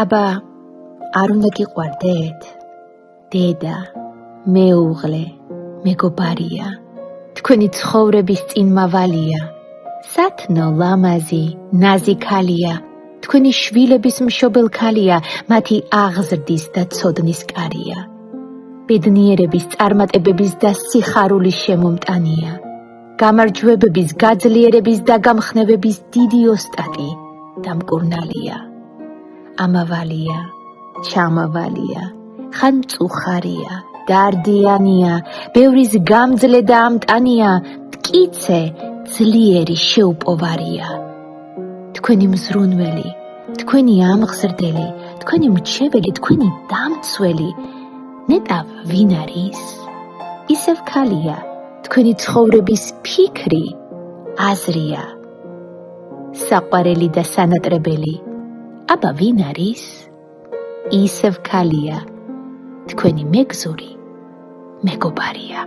აბა, არ უნდა გიყვარდეთ? დედა, მეუღლე, მეგობარია, თქვენი ცხოვრების წინმავალია, სათნო ლამაზი, ნაზიქალია, თქვენი შვილების მშობელ ქალია, მათი აღზრდის და ცოდნის კარია. ბედნიერების, წარმატებების და სიხარულის შემომტანია. გამარჯვებების, გაძლიერების და გამხნევების დიდი ოსტატი და მკურნალია. ამავალია, ჩამავალია, ხან მწუხარია, დარდიანია, ბევრის გამძლე და ამტანია, მტკიცე, ძლიერი შეუპოვარია. თქვენი მზრუნველი, თქვენი ამღზრდელი, თქვენი მრჩეველი, თქვენი დამცველი, ნეტავ ვინ არის? ისევ ქალია, თქვენი ცხოვრების ფიქრი, აზრია. საყვარელი და სანატრებელი, აბა ვინ არის? ისევ ქალია, თქვენი მეგზური, მეგობარია.